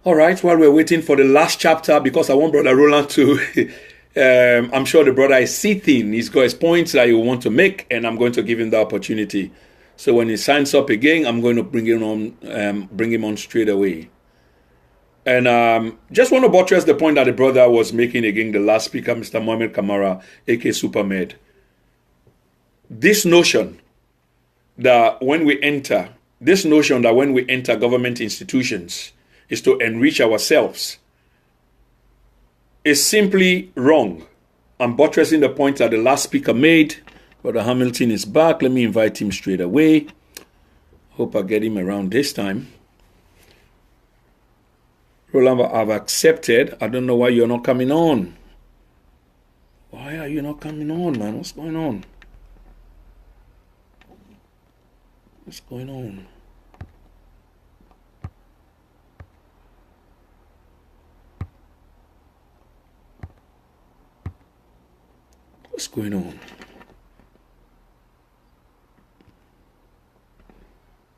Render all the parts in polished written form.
All right, while we're waiting for the last chapter, because I want Brother Rowland to, I'm sure the brother is sitting. He's got his points that he will want to make, and I'm going to give him the opportunity. So when he signs up again, I'm going to bring him on straight away. And just want to buttress the point that the brother was making again, the last speaker, Mr. Mohamed Kamara, aka Supermed. This notion that when we enter government institutions is to enrich ourselves is simply wrong. I'm buttressing the point that the last speaker made. Brother Hamilton is back. Let me invite him straight away. Hope I get him around this time. Rowland, I've accepted. I don't know why you're not coming on. Why are you not coming on, man? What's going on? What's going on? What's going on?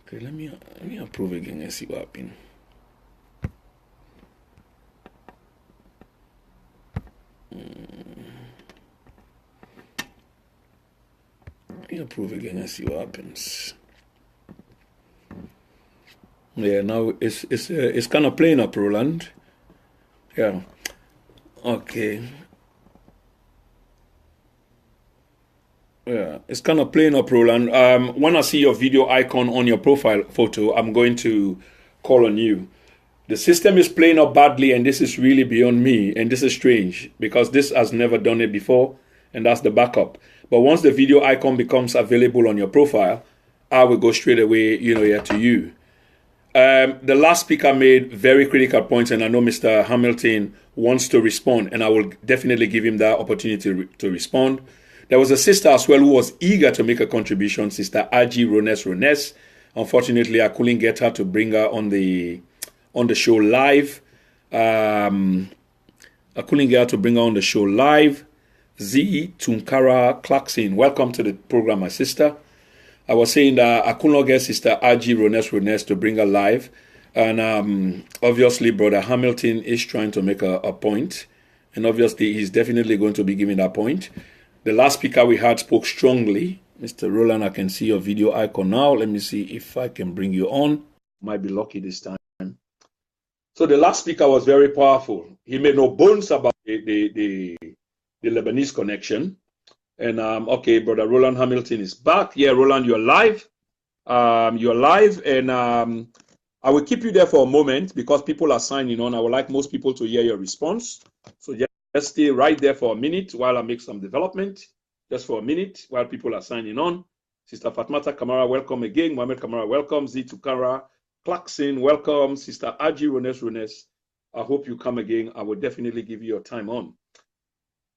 Okay, let me approve again and see what happens. Let me approve again and see what happens. Yeah, now it's kind of playing up, Rowland. Yeah. Okay. Yeah, it's kind of playing up, Rowland. When I see your video icon on your profile photo, I'm going to call on you. The system is playing up badly, and this is really beyond me, and this is strange because this has never done it before, and that's the backup. But once the video icon becomes available on your profile, I will go straight away, here to you. The last speaker made very critical points, and I know Mr. Hamilton wants to respond, and I will definitely give him that opportunity to respond. There was a sister as well who was eager to make a contribution, Sister Aji Rones. Unfortunately, I couldn't get her to bring her on the show live. I couldn't get her to bring her on the show live. Z Tunkara Clarkson, welcome to the program, my sister. I was saying that I could not get Sister Aji Rones to bring her live. And obviously, Brother Hamilton is trying to make a point. And obviously, he's definitely going to be giving that point. The last speaker we had spoke strongly. Mr. Rowland, I can see your video icon now. Let me see if I can bring you on. Might be lucky this time. So the last speaker was very powerful. He made no bones about the Lebanese connection. And okay, Brother Rowland Hamilton is back. Yeah, Rowland, you're live. You're live, and I will keep you there for a moment because people are signing on. I would like most people to hear your response. So just stay right there for a minute while I make some development. Just for a minute while people are signing on. Sister Fatmata Kamara, welcome again. Mohamed Kamara, welcome. Z Tukara Clarkson, welcome. Sister Aji Rones. I hope you come again. I will definitely give you your time on.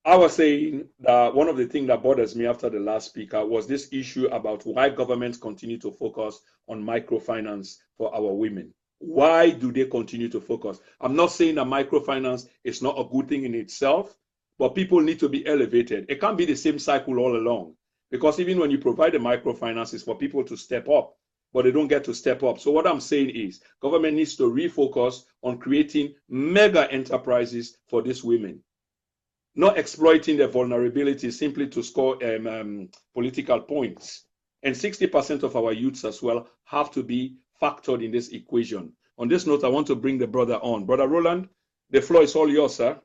I was saying that one of the things that bothers me after the last speaker was this issue about why governments continue to focus on microfinance for our women. Why do they continue to focus? I'm not saying that microfinance is not a good thing in itself, but people need to be elevated. It can't be the same cycle all along, because even when you provide the microfinance, it's for people to step up, but they don't get to step up. So what I'm saying is government needs to refocus on creating mega enterprises for these women, not exploiting their vulnerability simply to score political points. And 60% of our youths as well have to be factored in this equation. On this note, I want to bring the brother on. Brother Rowland, the floor is all yours, sir.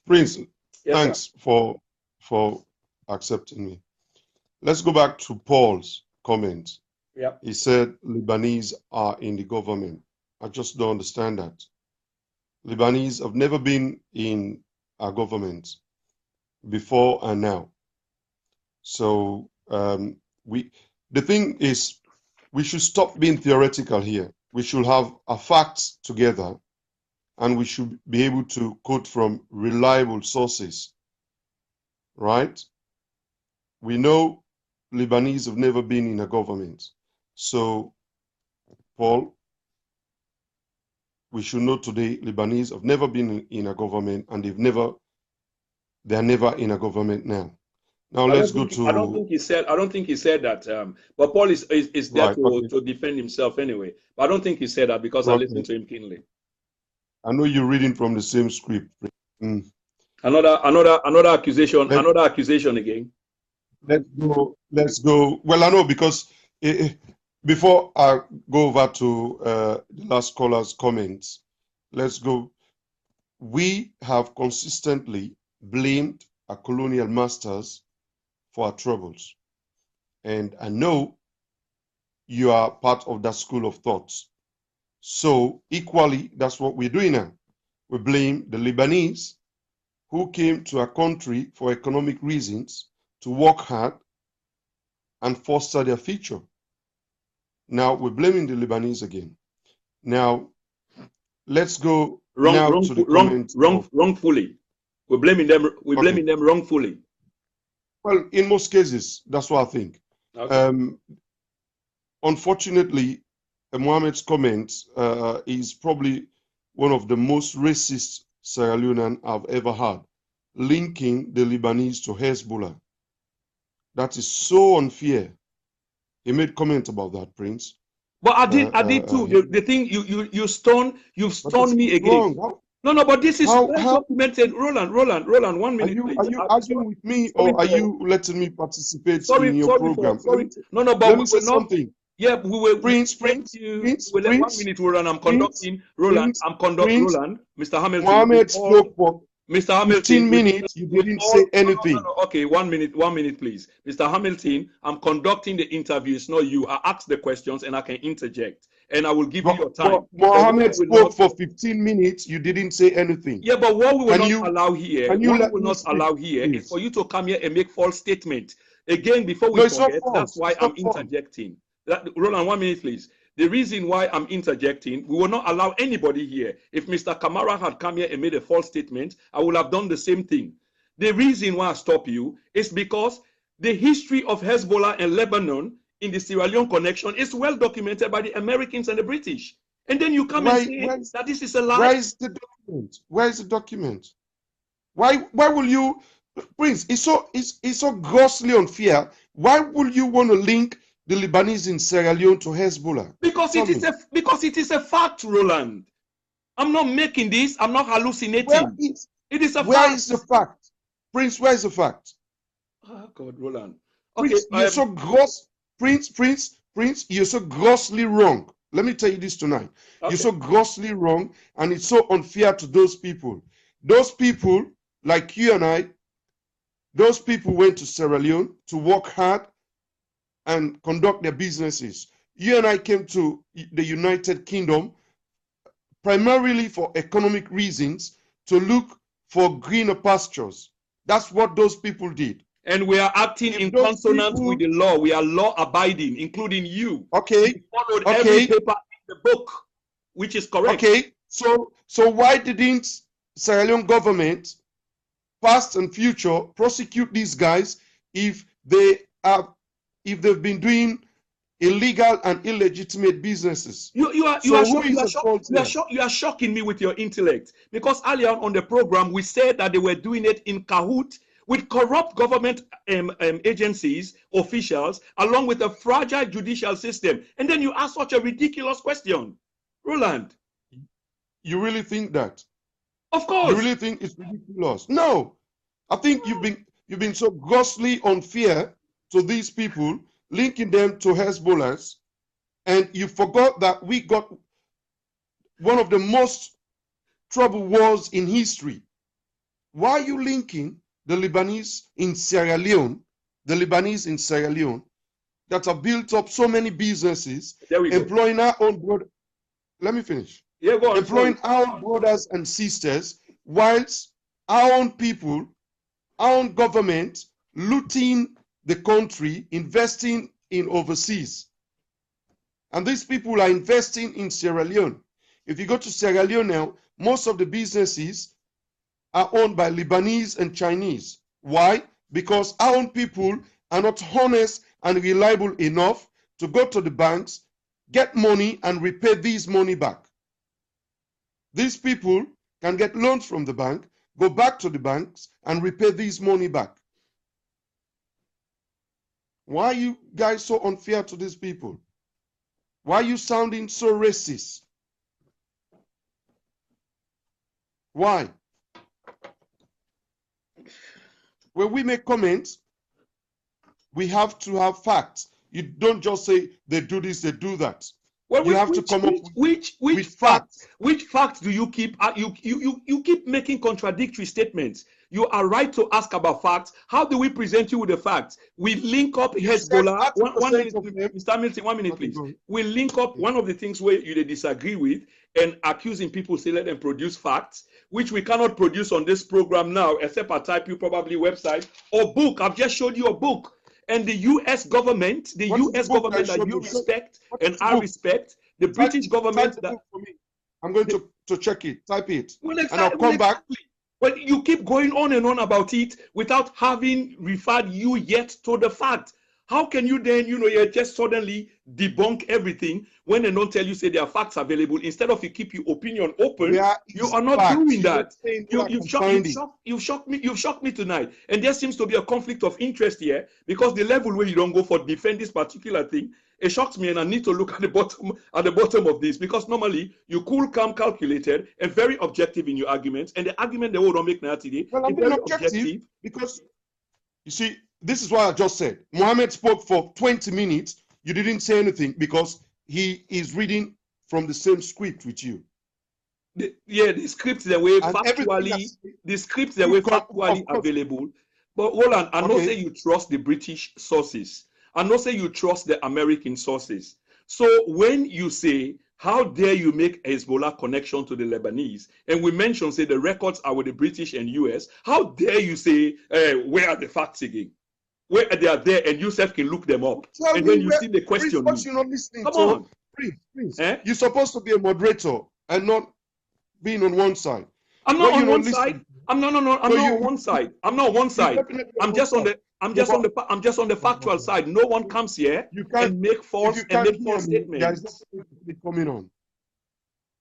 Prince, yes, thanks for accepting me. Let's go back to Paul's comment. Yeah. He said Lebanese are in the government. I just don't understand that. Lebanese have never been in our government before and now. So the thing is, we should stop being theoretical here. We should have our facts together, and we should be able to quote from reliable sources, right? We know Lebanese have never been in a government. So, Paul, we should know today Lebanese have never been in a government, and they're never in a government now. Now let's go to. I don't think he said that. But Paul is there right, to defend himself anyway. But I don't think he said that because I listened to him keenly. I know you're reading from the same script. Mm. Another accusation. Let, Another accusation again. let's go. Let's go. Well, I know because before I go over to the last caller's comments, let's go. We have consistently blamed our colonial masters for our troubles. And I know you are part of that school of thoughts. So equally, that's what we're doing now. We blame the Lebanese who came to our country for economic reasons to work hard and foster their future. Now we're blaming the Lebanese again. Now let's go to the comments. Wrongfully. We're blaming them. We're blaming them wrongfully. Well, in most cases, that's what I think. Okay. Unfortunately, Mohammed's comment is probably one of the most racist Sierra Leonean I've ever heard, linking the Lebanese to Hezbollah. That is so unfair. He made comment about that, Prince. But I did too. The thing you've stoned me again. No, but this is well documented. Roland, 1 minute. Are you arguing with me, or are you letting me participate in your program? No, but let me say something. Yeah, we will. Prince, 1 minute, Roland. I'm conducting. Roland, Mr. Hamilton. Mohammed spoke for Mr. Hamilton, 15 minutes. You didn't say anything. No. Okay, 1 minute, please. Mr. Hamilton, I'm conducting the interview. It's not you. I ask the questions and I can interject. And I will give you your time. Mohammed spoke for 15 minutes. You didn't say anything. Yeah, but what we will not allow here, is for you to come here and make false statements. Again, before we forget, that's why I'm interjecting. Roland, 1 minute, please. The reason why I'm interjecting, we will not allow anybody here. If Mr. Kamara had come here and made a false statement, I would have done the same thing. The reason why I stop you is because the history of Hezbollah and Lebanon in the Sierra Leone connection is well documented by the Americans and the British. And then you come and say that this is a lie. Where is the document? Where is the document? Why will you, Prince, it's so grossly unfair. Why would you want to link the Lebanese in Sierra Leone to Hezbollah? Because it is a fact, Roland. I'm not making this. I'm not hallucinating. It is a fact. Where is the fact? Prince, where is the fact? Oh God, Roland. Prince, Okay, you're so gross. Prince, you're so grossly wrong. Let me tell you this tonight. Okay. You're so grossly wrong, and it's so unfair to those people. Those people, like you and I, those people went to Sierra Leone to work hard and conduct their businesses. You and I came to the United Kingdom primarily for economic reasons, to look for greener pastures. That's what those people did. And we are acting in consonance with the law. We are law abiding, including you. Okay. We followed every paper in the book, which is correct. Okay. So why didn't Sierra Leone government, past and future, prosecute these guys if they've been doing illegal and illegitimate businesses? You are shocking me with your intellect, because earlier on the program we said that they were doing it in cahoots with corrupt government agencies, officials, along with a fragile judicial system. And then you ask such a ridiculous question. Roland. You really think that? Of course. You really think it's ridiculous? No. I think you've been so grossly unfair to these people, linking them to Hezbollah, and you forgot that we got one of the most troubled wars in history. Why are you linking the Lebanese in Sierra Leone, that have built up so many businesses, employing our own brothers? Let me finish. Yeah, go on. Employing our own brothers and sisters, whilst our own people, our own government, looting the country, investing in overseas. And these people are investing in Sierra Leone. If you go to Sierra Leone now, most of the businesses are owned by Lebanese and Chinese. Why? Because our own people are not honest and reliable enough to go to the banks, get money, and repay this money back. These people can get loans from the bank, go back to the banks, and repay this money back. Why are you guys so unfair to these people? Why are you sounding so racist? Why? When we make comments, we have to have facts. You don't just say they do this, they do that. Well, You have to come up with facts. Which facts do you keep? You keep making contradictory statements. You are right to ask about facts. How do we present you with the facts? We link up Hezbollah. One minute, Mr. Milton. 1 minute, please. We link up one of the things where you disagree with and accusing people, say let them produce facts, which we cannot produce on this program now, except I type you probably website or book. I've just showed you a book. And the U.S. government, that you respect and I respect, the British government that... I'm going to check it, type it, and I'll come back. Well, you keep going on and on about it without having referred you yet to the fact. How can you then, you just suddenly debunk everything when they don't tell you, say there are facts available, instead of you keep your opinion open? You are not doing that. You've shocked me tonight. And there seems to be a conflict of interest here, because the level where you don't go for defend this particular thing, it shocks me, and I need to look at the bottom of this, because normally you cool, calm, calculated, and very objective in your arguments. And the argument they will not make now today is very objective, because you see, this is what I just said. Mohammed spoke for 20 minutes. You didn't say anything because he is reading from the same script with you. The scripts the way factually available. But Rowland, I know say you trust the British sources. I know say you trust the American sources. So when you say, how dare you make Hezbollah connection to the Lebanese? And we mentioned, say, the records are with the British and US. How dare you say, where are the facts again? Where they are there, and Yusuf can look them up. And then you see the question. Prince, you're not listening. Come on. Prince. You're supposed to be a moderator and not being on one side. I'm not on one side. I'm not on one side. I'm not on one side. I'm just on the factual side. No one comes here and make false statements. There's nothing coming on.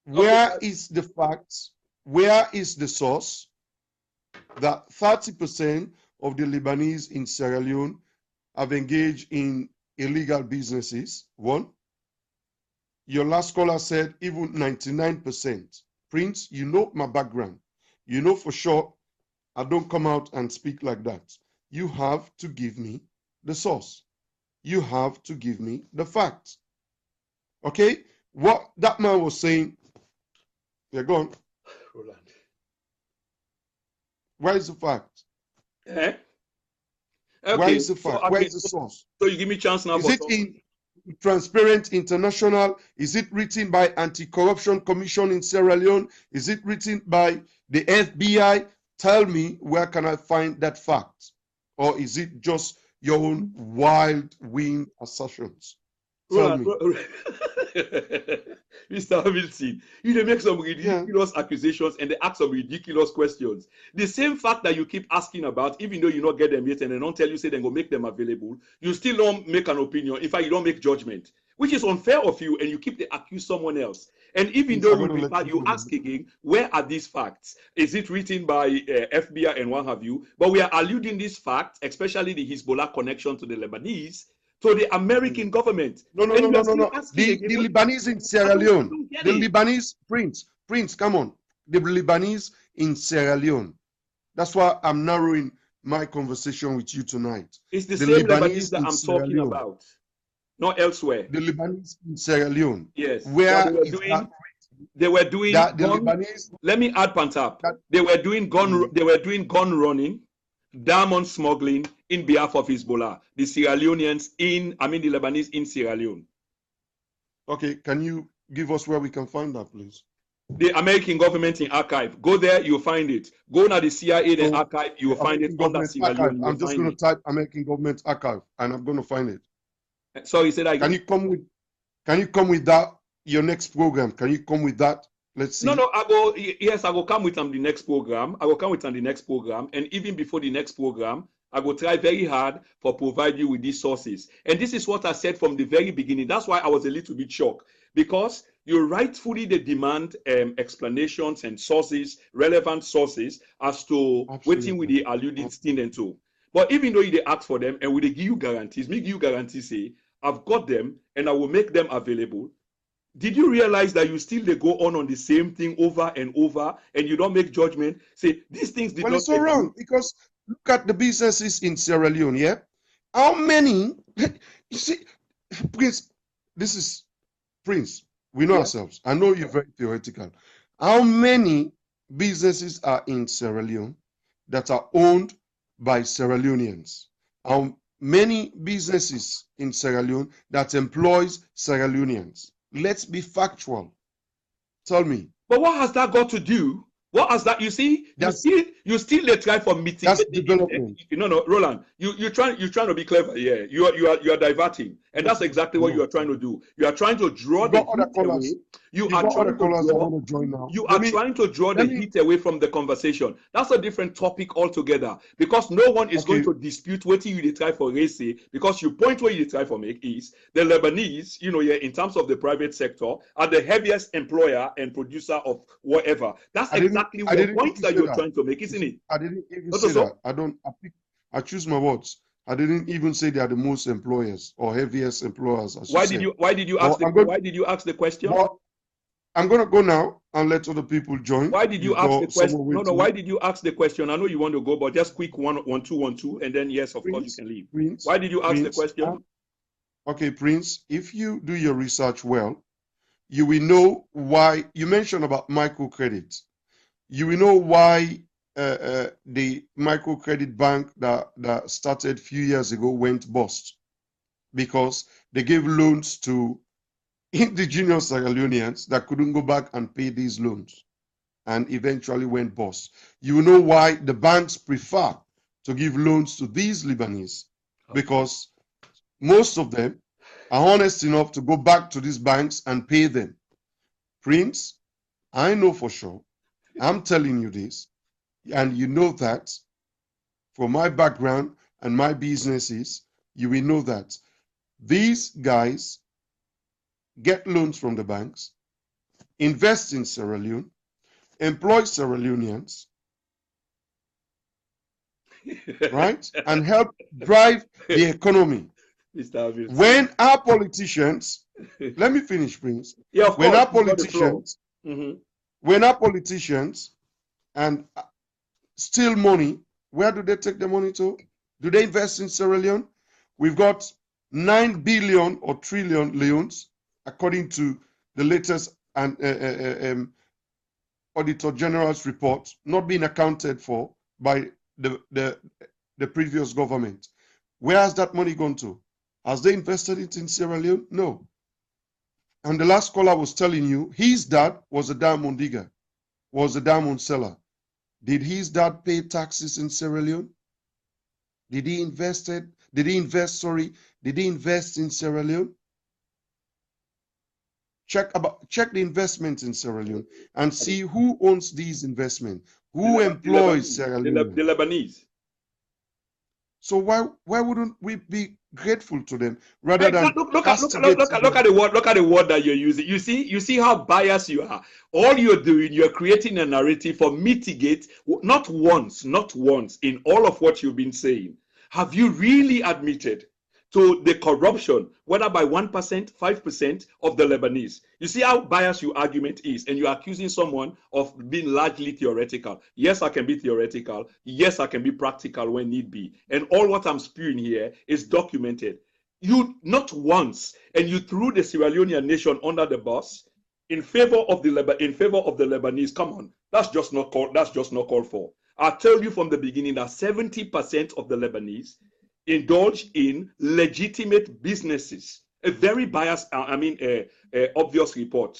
Where is the facts? Where is the source that 30% of the Lebanese in Sierra Leone have engaged in illegal businesses? One. Your last caller said even 99%. Prince, you know my background. You know for sure I don't come out and speak like that. You have to give me the source. You have to give me the facts. Okay? What that man was saying, you're gone. Rowland. Where is the fact? Okay, where is the fact? Where is the source? So you give me a chance now. Is it in Transparent International? Is it written by Anti-Corruption Commission in Sierra Leone? Is it written by the FBI? Tell me, where can I find that fact? Or is it just your own wild wind assertions? Tell me. Mr. Hamilton, you make some ridiculous accusations and they ask some ridiculous questions. The same fact that you keep asking about, even though you don't get them yet and they don't tell you, say they're going to make them available, you still don't make an opinion. In fact, you don't make judgment, which is unfair of you, and you keep to accuse someone else. And even though you ask again, where are these facts? Is it written by FBI and what have you? But we are alluding these facts, especially the Hezbollah connection to the Lebanese, to the American government. No. The Lebanese in Sierra Leone. The Lebanese, Prince, come on. The Lebanese in Sierra Leone. That's why I'm narrowing my conversation with you tonight. It's the same Lebanese that I'm talking about, not elsewhere. The Lebanese in Sierra Leone. Yes. Where they were doing Lebanese. Let me add Pantap. They were doing gun running, diamond smuggling in behalf of Hezbollah, the the Lebanese in Sierra Leone. Okay, can you give us where we can find that, please? The American government in archive. Go there, you'll find it. Go now the CIA archive, you will find it under Sierra Leone. I'm just going to type American government archive, and I'm going to find it. Sorry, say that again. Can you come with that? Your next program? Can you come with that? Let's see. No, I will come with the next program. I will come with the next program. And even before the next program, I will try very hard for provide you with these sources. And this is what I said from the very beginning. That's why I was a little bit shocked, because you rightfully demand explanations and sources, relevant sources, as to waiting with the alluded thing to. But even though they ask for them and we give you guarantees, say, I've got them and I will make them available. did you realize that you still they go on the same thing over and over, and you don't make judgment? Say these things did Well, not it's so exist. wrong because look at the businesses in Sierra Leone. Yeah, how many? You see, Prince, this is Prince. We know Yeah. ourselves. I know you're very theoretical. How many businesses are in Sierra Leone that are owned by Sierra Leoneans? How many businesses in Sierra Leone that employs Sierra Leoneans? Let's be factual. Tell me. But what has that got to do? What has that? You see, That's you still they try for mitigate the development. effect. No, Roland, you're trying to be clever. Yeah, you are diverting, and that's exactly what you are trying to do. You are trying to draw You've the got other heat away. callers. You You've are got other trying to callers that draw. want to join now. You are trying to draw the heat away from the conversation. That's a different topic altogether, because no one is going to dispute what you try for race, because you point where you try for make is the Lebanese, yeah, in terms of the private sector, are the heaviest employer and producer of whatever. That's exactly the point that you're trying to make, isn't it? I didn't even say that. I choose my words. I didn't even say they are the most employers or heaviest employers. Why did you ask the question? Well, I'm going to go now and let other people join. Why did you ask the question? No. Why did you ask the question? I know you want to go, but just quick 1 2 1 2, and then yes, of course you can leave. Prince, why did you ask the question? Okay, Prince. If you do your research well, you will know why you mentioned about microcredit. You will know why the microcredit bank that started a few years ago went bust, because they gave loans to indigenous Sierra Leoneans that couldn't go back and pay these loans and eventually went bust. You will know why the banks prefer to give loans to these Lebanese, because most of them are honest enough to go back to these banks and pay them. Prince, I know for sure, I'm telling you this, and you know that from my background and my businesses, you will know that these guys get loans from the banks, invest in Sierra Leone, employ Sierra Leoneans, right? And help drive the economy. When our politicians, let me finish, Prince. Yeah, of when course, our politicians and steal money, where do they take the money to? Do they invest in Sierra Leone? We've got 9 billion or trillion leones, according to the latest Auditor General's report, not being accounted for by the previous government. Where has that money gone to? Has they invested it in Sierra Leone? No. And the last caller was telling you his dad was a diamond digger, was a diamond seller. Did his dad pay taxes in Sierra Leone? Did he invest in Sierra Leone? Check the investments in Sierra Leone and see who owns these investments, who employs Sierra Leone. The Lebanese. So why wouldn't we be grateful to them rather than look at the word that you're using. You see how biased you are. All you're doing, you're creating a narrative for mitigate. Not once in all of what you've been saying have you really admitted to the corruption, whether by 1%, 5% of the Lebanese. You see how biased your argument is, and you're accusing someone of being largely theoretical. Yes, I can be theoretical. Yes, I can be practical when need be. And all what I'm spewing here is documented. You not once, and you threw the Sierra Leonean nation under the bus in favor of the Lebanese. Come on, that's just not called for. I tell you from the beginning that 70% of the Lebanese indulge in legitimate businesses. A very biased, obvious report.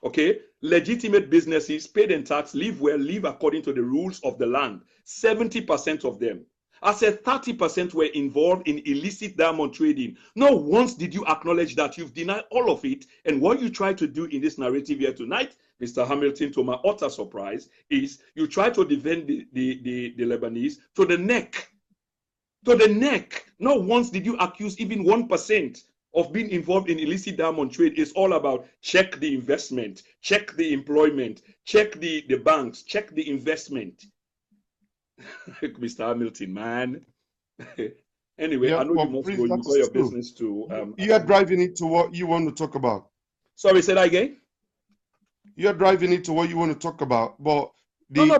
Okay, legitimate businesses, paid in tax, live well, live according to the rules of the land. 70% of them. I said 30% were involved in illicit diamond trading. Not once did you acknowledge that. You've denied all of it. And what you try to do in this narrative here tonight, Mr. Hamilton, to my utter surprise, is you try to defend the Lebanese to the neck. To the neck. Not once did you accuse even 1% of being involved in illicit diamond trade. It's all about check the investment, check the employment, check the banks, check the investment. Mr. Hamilton, man. Anyway, I know you must go. You got your business to. You are driving it to what you want to talk about. Sorry, say that again. You're driving into what you want to talk about, but But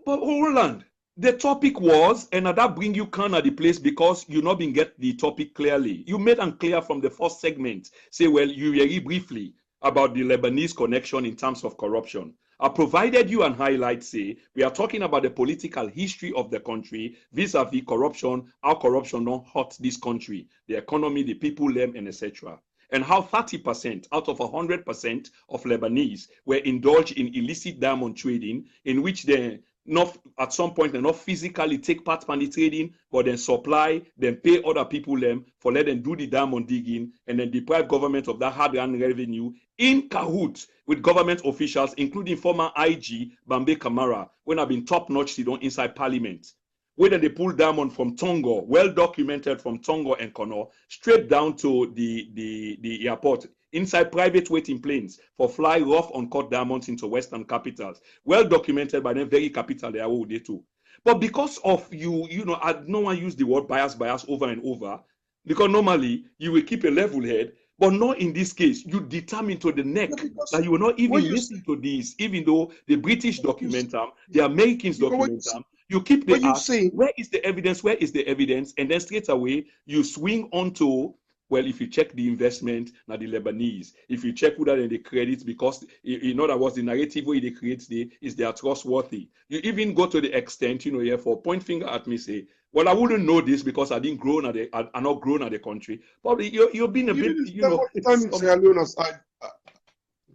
Rowland, the topic was, and that bring you kind of the place because you not been get the topic clearly. You made them clear from the first segment. Say, well, you very briefly about the Lebanese connection in terms of corruption. I provided you an highlight, say, we are talking about the political history of the country vis-a-vis corruption, how corruption don't hurt this country, the economy, the people, them, and etc. And how 30% out of 100% of Lebanese were indulged in illicit diamond trading, in which they not at some point they not physically take part in the trading, but then supply, then pay other people them for let them do the diamond digging, and then deprive government of that hard-earned revenue in cahoots with government officials, including former IG Bambe Kamara, when I've been top-notch inside parliament. Whether they pull diamond from Tongo, well documented from Tongo and Kono, straight down to the airport, inside private waiting planes for fly rough uncut diamonds into Western capitals. Well documented by them, very capital they are all they too. But because of you know, no one use the word bias over and over, because normally you will keep a level head, but not in this case. You determine to the neck that you will not even listen to this, even though the British document them, the Americans document them. You keep the ask, where is the evidence? Where is the evidence? And then straight away, you swing onto, well, if you check the investment, now the Lebanese, if you check who that in the credits, because in other words, the narrative way they create is they are trustworthy. You even go to the extent, you know, here for point finger at me, say, well, I wouldn't know this because I didn't grow at I'm not grown at the country. Probably you've been a bit, you know. Time in Sierra Leone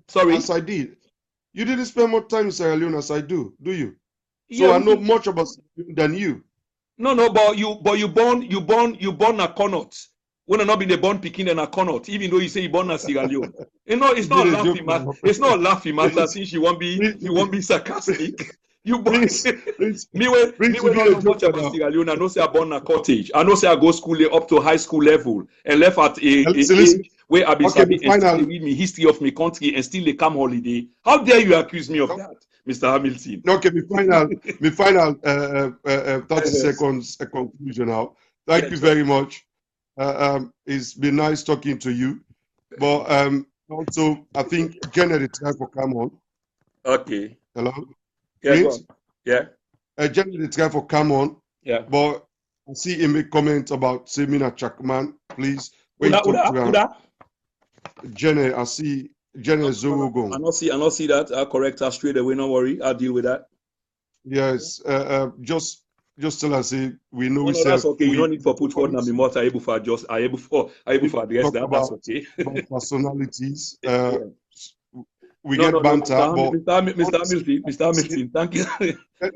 sorry? As I did. You didn't spend more time in Sierra Leone as I do you? So Yeah, I know much about than you. No, but you born a Connaught. When I not been a born Peking and a Connaught, even though you say you born a Sierra Leone. You know, it's not laughing matter. It's not laughing matter since you won't be sarcastic. You born me when I know much about Sierra Leone, I know say I born a cottage. I know say I go school up to high school level and left at a age where I be sabi and still read me history of my country and still they come holiday. How dare you accuse me of that, Mr. Hamilton? Okay, my final 30 seconds conclusion now. Thank you very much. It's been nice talking to you. But also, I think Janet, it's time for come on. Okay. Hello? Yeah, yeah. Janet, it's time for come on. Yeah. But I see him make comments about Semina Chakman. Please, wait Janet, I see Janet Zorogon. I not see that. I'll correct her straight away. No worry. I'll deal with that. Yes. Just tell us, we know that's okay. You don't need for put forward na me I able for address that. That's okay. About personalities. We get banter. Mr. Hamilton, thank you.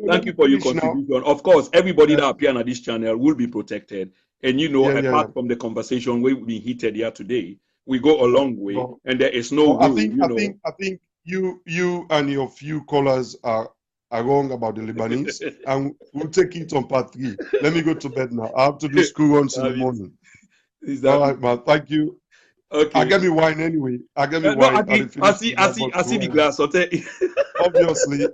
Thank you for your contribution. Of course, everybody that appear on this channel will be protected. And you know, apart from the conversation we've been heated here today, we go a long way, and there is no rule. I think you and your few callers are wrong about the Lebanese, and we'll take it on part 3. Let me go to bed now. I have to do school runs in the morning. All right, man. Thank you. Okay. I get me wine anyway. I get me wine. I see the glass. Obviously.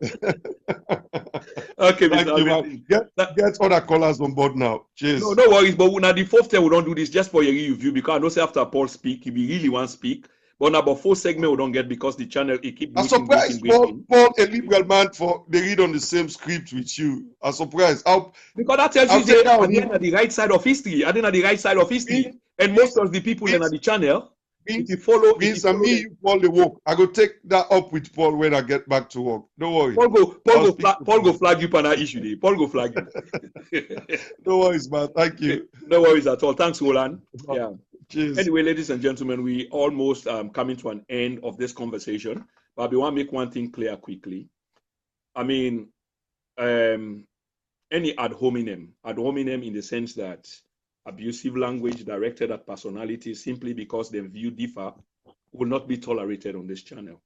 Okay, thank you, man. Get other callers on board now. Cheers. No worries. But now the fourth time we don't do this just for your review, because I know say after Paul speak, if he really want to speak. But now about 4 segment we don't get because the channel it keep. I'm surprised Paul, a liberal man, they read on the same script with you. I'm surprised. Because that tells you that they're on the right side of history. I think on the right side of history. And most of the people in the channel, if you follow, you Paul the work. I go take that up with Paul when I get back to work. Don't worry. Paul go flag you on that issue. Day. Paul go flag you. No worries, man. Thank you. No worries at all. Thanks, Rowland. Yeah. Cheers. Anyway, ladies and gentlemen, we almost coming to an end of this conversation. But we want to make one thing clear quickly. I mean, any ad hominem in the sense that abusive language directed at personalities simply because their view differ will not be tolerated on this channel.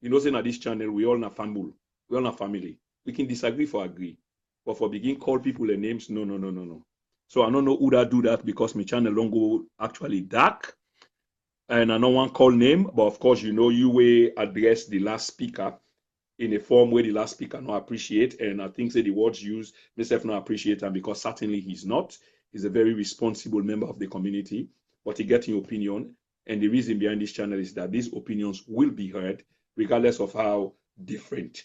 You know, saying at this channel, we all not family. We all not family. We can disagree for agree. But for begin call people their names, no. So I don't know who that do that because my channel don't go actually dark. And I don't want call name, but of course, you know, you will address the last speaker in a form where the last speaker not appreciate. And I think that the words used, myself not appreciate, and because certainly he's not. He's a very responsible member of the community, but he gets your opinion. And the reason behind this channel is that these opinions will be heard, regardless of how different.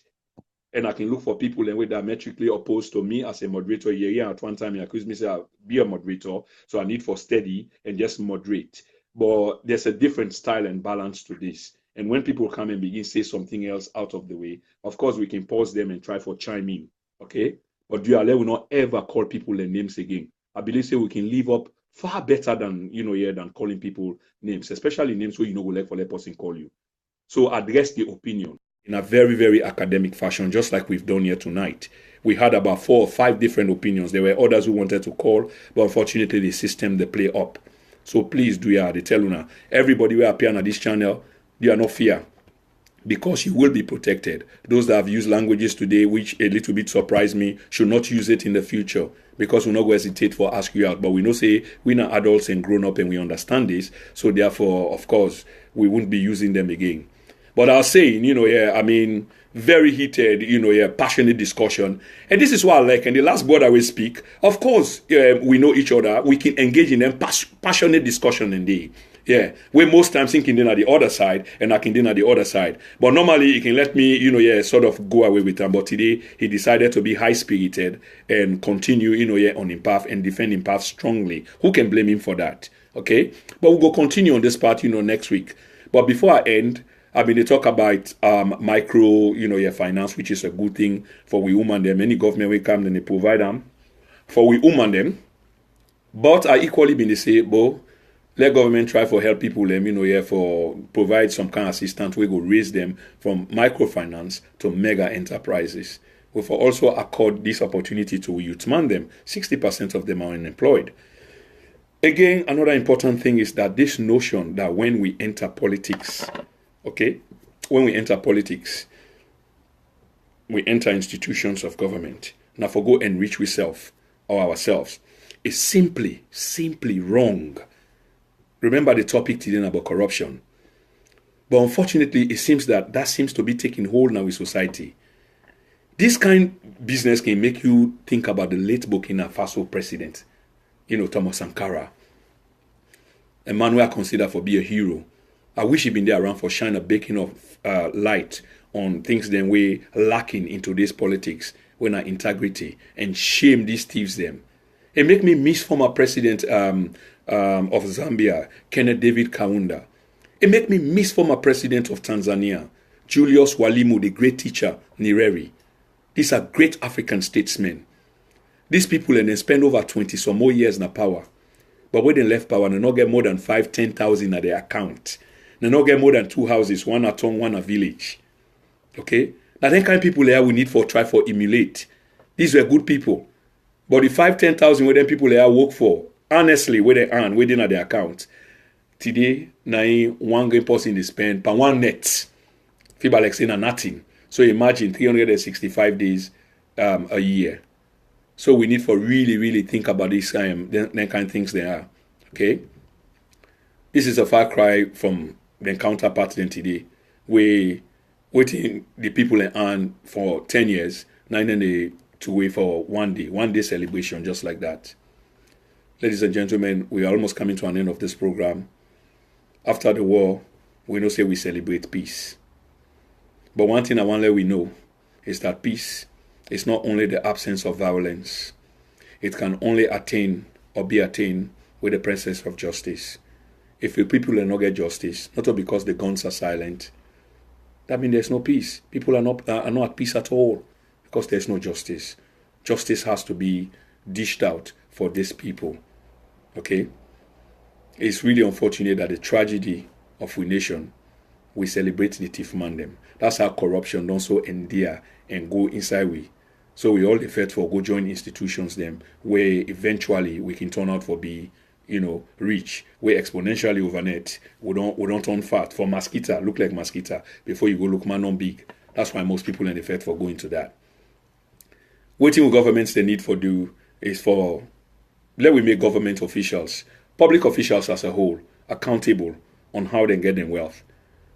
And I can look for people and way diametrically opposed to me as a moderator. Yeah, at one time he accused me, say I'll be a moderator, so I need for steady and just moderate. But there's a different style and balance to this. And when people come and begin say something else out of the way, of course we can pause them and try for chime in. Okay? But Duale will not ever call people their names again. I believe say we can live up far better than than calling people names, especially names where will like for that person call you. So address the opinion in a very, very academic fashion, just like we've done here tonight. We had about 4 or 5 different opinions. There were others who wanted to call, but unfortunately the system they play up. So please do they tell Una, everybody will appear on this channel, you are not fear, because you will be protected. Those that have used languages today, which a little bit surprised me, should not use it in the future, because we're not going to hesitate for ask you out. But we know say we're not adults and grown up and we understand this. So therefore, of course, we won't be using them again. But I was saying, very heated, passionate discussion. And this is what I like. And the last word I will speak, of course, we know each other. We can engage in them passionate discussion indeed. Yeah, we most times thinking then at the other side, and I can then at the other side. But normally he can let me, sort of go away with him. But today he decided to be high-spirited and continue, on his path and defend his path strongly. Who can blame him for that? Okay? But we'll go continue on this part, next week. But before I end, they talk about micro, finance, which is a good thing for we women them. Any government will come and they provide them for we women them. But I equally been to say, let government try for help people them, for provide some kind of assistance. We go raise them from microfinance to mega enterprises. We for also accord this opportunity to youth man them. 60% of them are unemployed. Again, another important thing is that this notion that when we enter politics, when we enter politics, we enter institutions of government. Now for go enrich ourselves or ourselves is simply wrong. Remember the topic today about corruption. But unfortunately, it seems that seems to be taking hold now in society. This kind of business can make you think about the late Burkina Faso president, Thomas Sankara. A man who I consider for be a hero. I wish he'd been there around for shine a beacon of light on things then we lacking in today's politics when our integrity and shame these thieves them. It make me miss former president of Zambia, Kenneth David Kaunda. It make me miss former president of Tanzania, Julius Walimu, the great teacher, Nyerere. These are great African statesmen. These people and they spend over 20 some more years in the power. But when they left power, they not get more than 5,000-10,000 at their account. They not get more than 2 houses, one a town, one a village. Okay? Now that kind of people there we need for try for emulate. These were good people. But the 5,000-10,000 where them people there work for, honestly, where they earn, waiting at their account. Today, now one game person they spend per one net. People like saying nothing. So imagine 365 days a year. So we need for really think about this them kind of things they are. Okay? This is a far cry from the counterpart then today. We waiting the people earn for 10 years, now they to wait for one day celebration just like that. Ladies and gentlemen, we are almost coming to an end of this program. After the war, we know say we celebrate peace. But one thing I want to let we know is that peace is not only the absence of violence. It can only attain or be attained with the presence of justice. If the people will not get justice, not because the guns are silent, that means there's no peace. People are not at peace at all because there's no justice. Justice has to be dished out for these people. Okay? It's really unfortunate that the tragedy of we nation, we celebrate the thief man them. That's how corruption don't so endure and go inside we. So we all effort for go join institutions them where eventually we can turn out for be, rich, where exponentially overnight we don't turn fat. For mosquito, look like mosquito before you go look man on big. That's why most people in effect for going to that. Waiting with governments they need for do is for let we make government officials, public officials as a whole, accountable on how they get their wealth.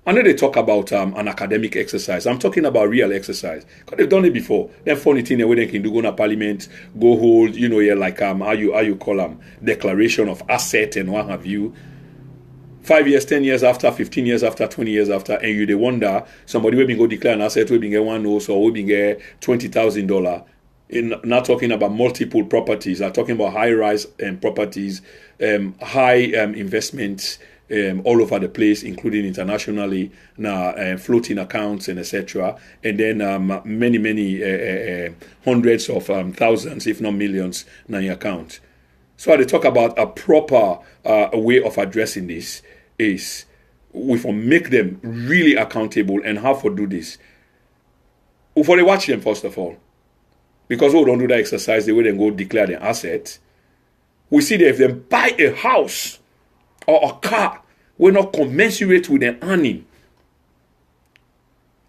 I know they talk about an academic exercise. I'm talking about real exercise. Because they've done it before. Then funny thing where they can do go to parliament, go hold, like how you call declaration of asset and what have you. 5 years, 10 years after, 15 years after, 20 years after, and you they wonder somebody will be go declare an asset, will be get one nose, or will be get $20,000. Not talking about multiple properties, I'm talking about high-rise properties, high investments all over the place, including internationally, now floating accounts and etc. And then many hundreds of thousands, if not millions, in your account. So I talk about a proper way of addressing this is we for make them really accountable and how to do this. We for watch them first of all. Because we don't do that exercise the way they go declare their assets. We see that if they buy a house or a car, we're not commensurate with their earning.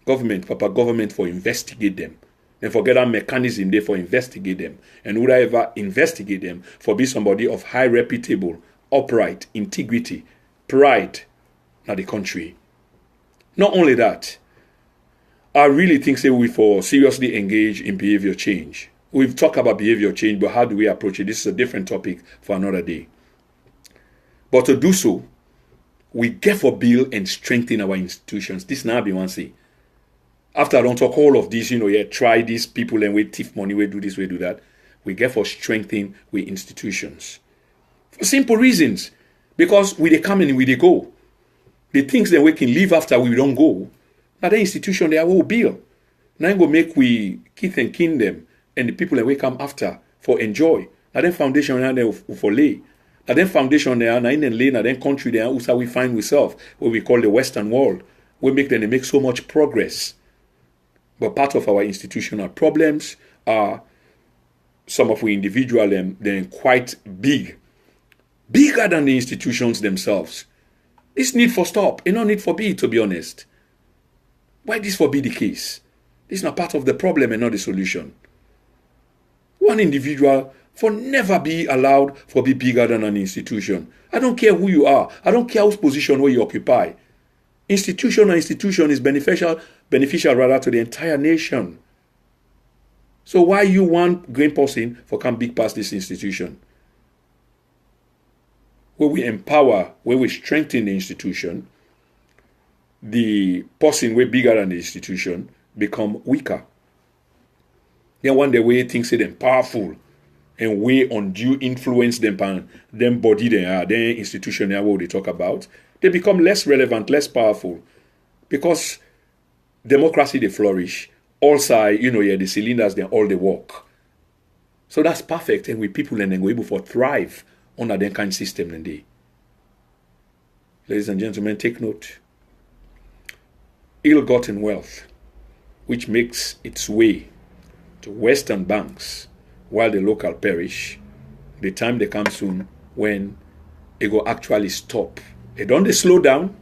Government for investigate them. And forget that mechanism there for investigate them. And would I ever investigate them for be somebody of high reputable, upright, integrity, pride in the country. Not only that, I really think say we for seriously engage in behavior change. We've talked about behavior change, but how do we approach it? This is a different topic for another day. But to do so, we get for build and strengthen our institutions. This now be one say. After I don't talk all of this, try these people and we thief money, we do this, we do that. We get for strengthen with institutions. For simple reasons. Because we they come and we they go. The things that we can live after we don't go. Now the institution they will build. Now go make we kith and kin them and the people that we come after for enjoy. Now then foundation now they for lay. Now then foundation there, now in the lane, now then country there, also we find ourselves, what we call the Western world. We make them they make so much progress. But part of our institutional problems are some of we individual them, they're quite big. Bigger than the institutions themselves. This need for stop, and not need for be, to be honest. Why this for be the case? This is not part of the problem and not the solution. One individual for never be allowed for be bigger than an institution. I don't care who you are. I don't care whose position where you occupy. Institution is beneficial rather to the entire nation. So why you want green person for come big past this institution? Where we empower, where we strengthen the institution, the person way bigger than the institution become weaker. Then one day way things say them powerful and way undue influence them and them body they are, then institution they are what they talk about, they become less relevant, less powerful. Because democracy they flourish. All side, the cylinders, they all they work. So that's perfect, and with people and then we're able to thrive under that kind of system and they. Ladies and gentlemen, take note. Ill-gotten wealth, which makes its way to Western banks while the local perish, the time they come soon when it will actually stop. It don't they slow down.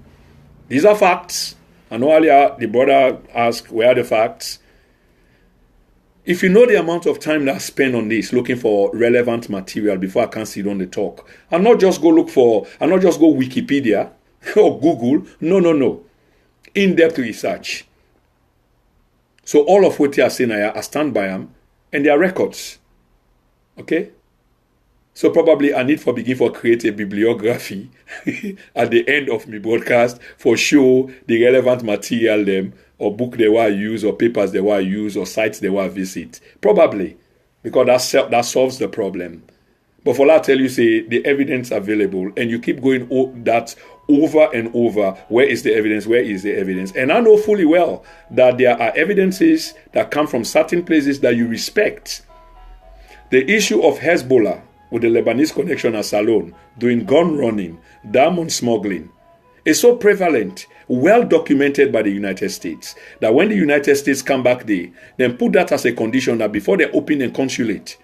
These are facts. I know earlier the brother asked, where are the facts? If you know the amount of time that I spend on this, looking for relevant material before I can sit on the talk, I'm not just go Wikipedia or Google. No. In-depth research. So all of what you are saying, I stand by them, and they are records. Okay? So probably I need for begin for create a bibliography at the end of my broadcast for show the relevant material them or book they were use or papers they were use or sites they were visit. Probably because that solves the problem. But for that I tell you say the evidence available and you keep going that over and over. Where is the evidence? Where is the evidence? And I know fully well that there are evidences that come from certain places that you respect. The issue of Hezbollah with the Lebanese connection as Salon, doing gun running, diamond smuggling, is so prevalent, well documented by the United States, that when the United States come back there, then put that as a condition that before they open a consulate,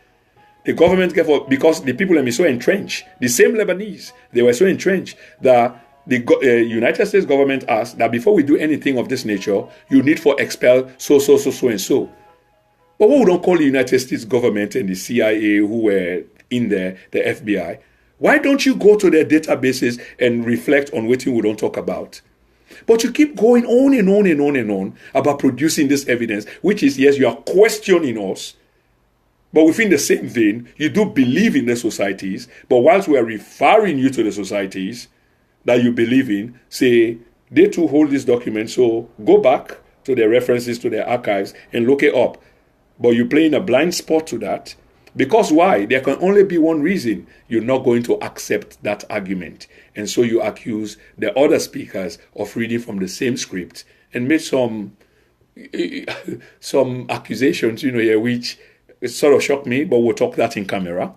the government, because the people are so entrenched, the same Lebanese, they were so entrenched that the United States government asked that before we do anything of this nature, you need for expel so and so. But what we don't call the United States government and the CIA who were in there, the FBI, why don't you go to their databases and reflect on what we don't talk about? But you keep going on and on and on and on about producing this evidence, which is, yes, you are questioning us, but within the same vein, you do believe in the societies, but whilst we are referring you to the societies, that you believe in, say, they too hold this document, so go back to their references, to their archives, and look it up. But you're playing a blind spot to that. Because why? There can only be one reason. You're not going to accept that argument. And so you accuse the other speakers of reading from the same script and make some accusations, here, which sort of shocked me, but we'll talk that in camera.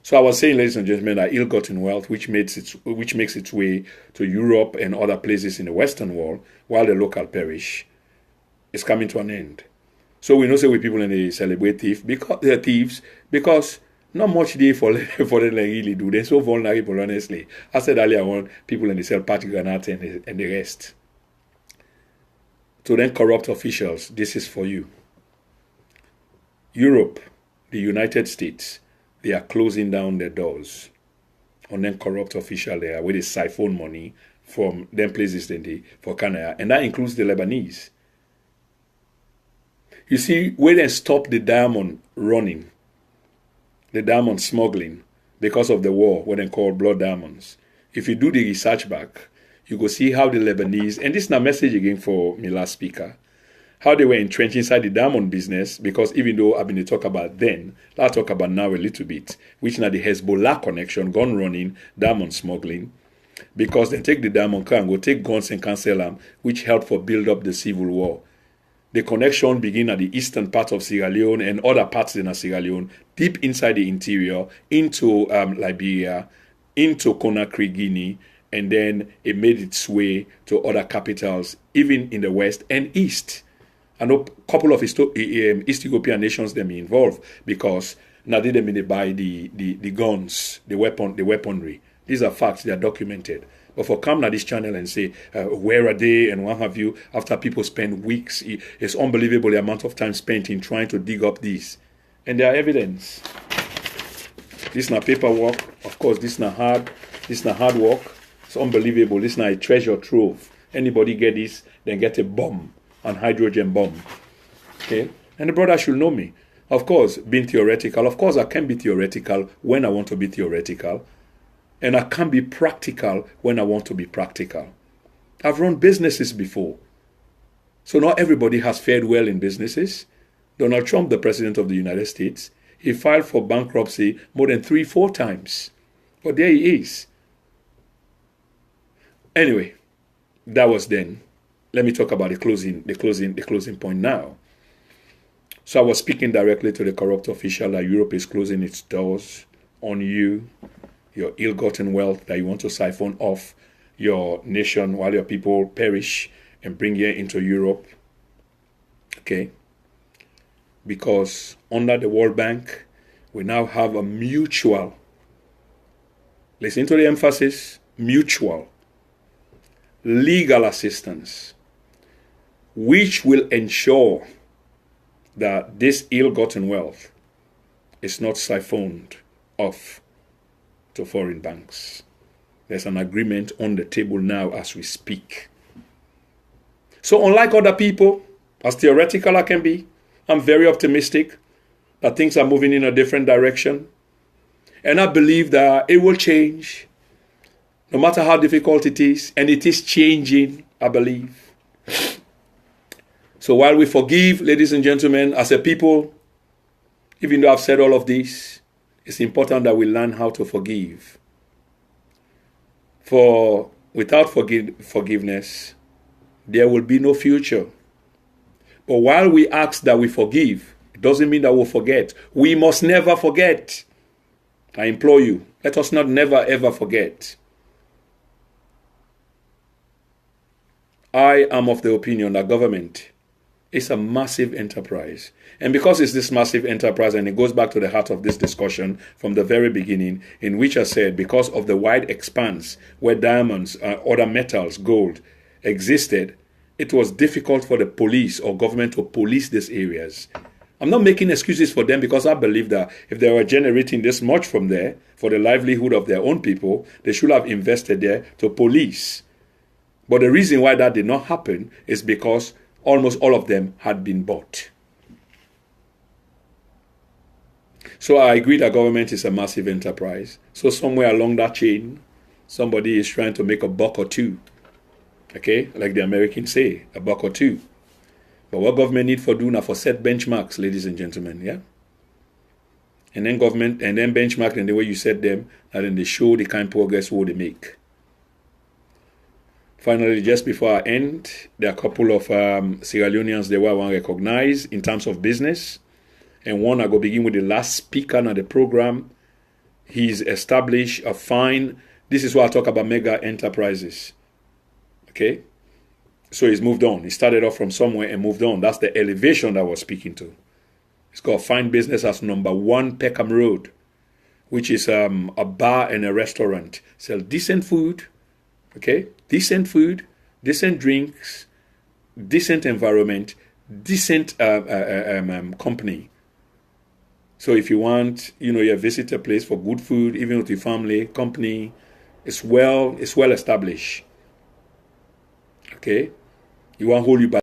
So I was saying, ladies and gentlemen, that ill-gotten wealth, which makes its way to Europe and other places in the Western world, while the local perish, is coming to an end. So we know say we people in the celebrate thieves because not much day for them really do. They're so vulnerable, honestly. I said earlier on, people in the sell party granite and the rest. To then corrupt officials, this is for you. Europe, the United States, they are closing down their doors on them corrupt official there where they siphon money from them places for Canada, and that includes the Lebanese. You see, where they stop the diamond running, the diamond smuggling, because of the war, what they call blood diamonds. If you do the research back, you go see how the Lebanese, and this is a message again for my last speaker, how they were entrenched inside the diamond business, because even though I've been to talk about then, I'll talk about now a little bit, which now the Hezbollah connection, gun running, diamond smuggling, because they take the diamond car and go take guns and cancel them, which help for build up the civil war. The connection begin at the eastern part of Sierra Leone and other parts in Sierra Leone, deep inside the interior, into Liberia, into Conakry, Guinea, and then it made its way to other capitals, even in the west and east. I know a couple of East European nations them involved because now they buy the guns, the weaponry. These are facts, they are documented. But for come to this channel and say, where are they and what have you, after people spend weeks, it's unbelievable the amount of time spent in trying to dig up these. And there are evidence. This is not paperwork. Of course, this is not hard work. It's unbelievable. This is not a treasure trove. Anybody get this, then get a bomb, an hydrogen bomb. Okay? And the brother should know me. Of course, being theoretical. Of course, I can be theoretical when I want to be theoretical. And I can be practical when I want to be practical. I've run businesses before. So not everybody has fared well in businesses. Donald Trump, the president of the United States, he filed for bankruptcy more than 3-4 times. But there he is. Anyway, that was then. Let me talk about the closing point now. So I was speaking directly to the corrupt official that Europe is closing its doors on you, your ill-gotten wealth that you want to siphon off your nation while your people perish and bring you into Europe. Okay? Because under the World Bank, we now have a mutual, listen to the emphasis, mutual legal assistance, which will ensure that this ill-gotten wealth is not siphoned off to foreign banks. There's an agreement on the table now as we speak. So unlike other people, as theoretical I can be, I'm very optimistic that things are moving in a different direction. And I believe that it will change, no matter how difficult it is. And it is changing, I believe. So while we forgive, ladies and gentlemen, as a people, even though I've said all of this, it's important that we learn how to forgive. For without forgiveness, there will be no future. But while we ask that we forgive, it doesn't mean that we'll forget. We must never forget. I implore you, let us not never ever forget. I am of the opinion that government is a massive enterprise. And because it's this massive enterprise, and it goes back to the heart of this discussion from the very beginning, in which I said because of the wide expanse where diamonds, other metals, gold existed, it was difficult for the police or government to police these areas. I'm not making excuses for them because I believe that if they were generating this much from there for the livelihood of their own people, they should have invested there to police. But the reason why that did not happen is because almost all of them had been bought. So I agree that government is a massive enterprise. So somewhere along that chain, Somebody is trying to make a buck or two. Okay, like the Americans say, a buck or two. But what government need for doing are for set benchmarks, ladies and gentlemen, yeah? And then government, and then benchmark, and the way you set them, and then they show the kind of progress what they make. Finally, just before I end, there are a couple of Sierra Leoneans they want to recognize in terms of business. And one, I go begin with the last speaker on the program. He's established a fine. This is why I talk about mega enterprises. Okay? So he's moved on. He started off from somewhere and moved on. That's the elevation that I was speaking to. He's got a fine business as #1 Peckham Road, which is a bar and a restaurant. Sell decent food, okay? Decent food, decent drinks, decent environment, decent company. So if you want, you visit a place for good food, even with your family, company, it's well established. Okay? You won't hold you back.